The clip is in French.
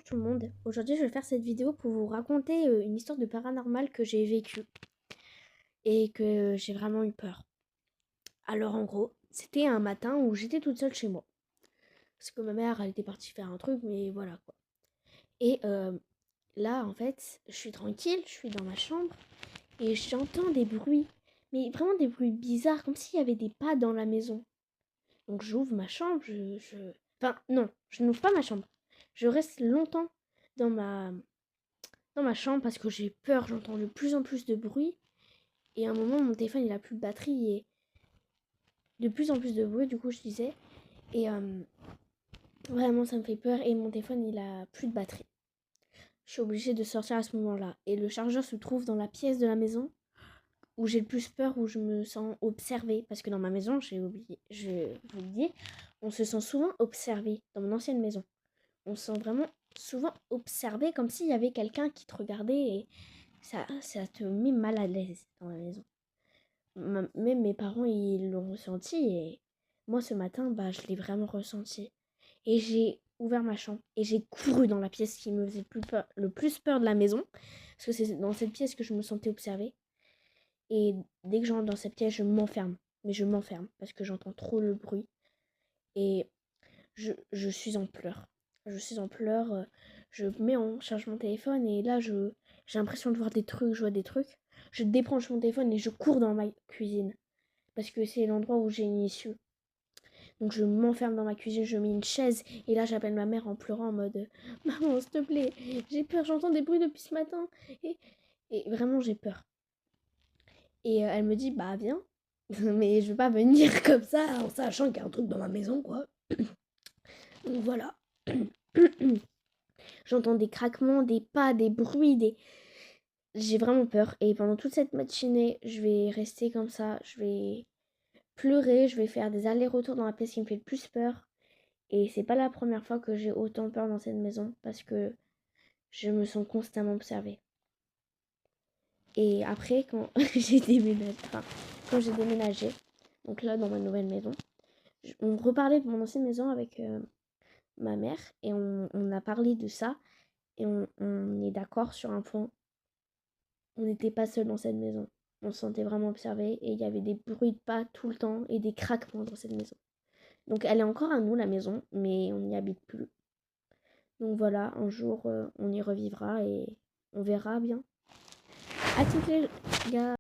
tout le monde. Aujourd'hui, je vais faire cette vidéo pour vous raconter une histoire de paranormal que j'ai vécue et que j'ai vraiment eu peur. Alors en gros, c'était un matin où j'étais toute seule chez moi. Parce que ma mère, elle était partie faire un truc, mais voilà quoi. Et là, en fait, je suis tranquille, je suis dans ma chambre et j'entends des bruits. Mais vraiment des bruits bizarres, comme s'il y avait des pas dans la maison. Donc j'ouvre ma chambre, Enfin non, je n'ouvre pas ma chambre. Je reste longtemps dans ma chambre parce que j'ai peur, j'entends de plus en plus de bruit. Et à un moment, mon téléphone, il a plus de batterie et de plus en plus de bruit, du coup, je disais. Et vraiment, ça me fait peur et mon téléphone, il a plus de batterie. Je suis obligée de sortir à ce moment-là. Et le chargeur se trouve dans la pièce de la maison où j'ai le plus peur, où je me sens observée. Parce que dans ma maison, j'ai oublié, je vous le dis, on se sent souvent observé dans mon ancienne maison. On se sent vraiment souvent observé comme s'il y avait quelqu'un qui te regardait et ça te met mal à l'aise dans la maison. Même mes parents, ils l'ont ressenti et moi, ce matin, bah, je l'ai vraiment ressenti. Et j'ai ouvert ma chambre et j'ai couru dans la pièce qui me faisait le plus peur de la maison. Parce que c'est dans cette pièce que je me sentais observée. Et dès que j'entre dans cette pièce, je m'enferme. Mais je m'enferme parce que j'entends trop le bruit. Et je suis en pleurs. Je suis en pleurs. Je mets en charge mon téléphone et là, j'ai l'impression de voir des trucs. Je vois des trucs. Je débranche mon téléphone et je cours dans ma cuisine. Parce que c'est l'endroit où j'ai une issue. Donc je m'enferme dans ma cuisine, je mets une chaise et là j'appelle ma mère en pleurant en mode Maman, s'il te plaît, j'ai peur, j'entends des bruits depuis ce matin. Et, et vraiment j'ai peur. Et elle me dit bah viens. Mais je veux pas venir comme ça en sachant qu'il y a un truc dans ma maison quoi. Donc voilà. J'entends des craquements, des pas, des bruits, j'ai vraiment peur. Et pendant toute cette matinée, je vais rester comme ça. Je vais pleurer, je vais faire des allers-retours dans la pièce qui me fait le plus peur. Et c'est pas la première fois que j'ai autant peur dans cette maison parce que je me sens constamment observée. Et après, quand quand j'ai déménagé, donc là dans ma nouvelle maison, on reparlait de mon ancienne maison avec ma mère et on a parlé de ça et on est d'accord sur un point. On n'était pas seul dans cette maison. On se sentait vraiment observé et il y avait des bruits de pas tout le temps et des craquements dans cette maison. Donc elle est encore à nous la maison, mais on n'y habite plus. Donc voilà, un jour on y revivra et on verra bien. À toutes les gars.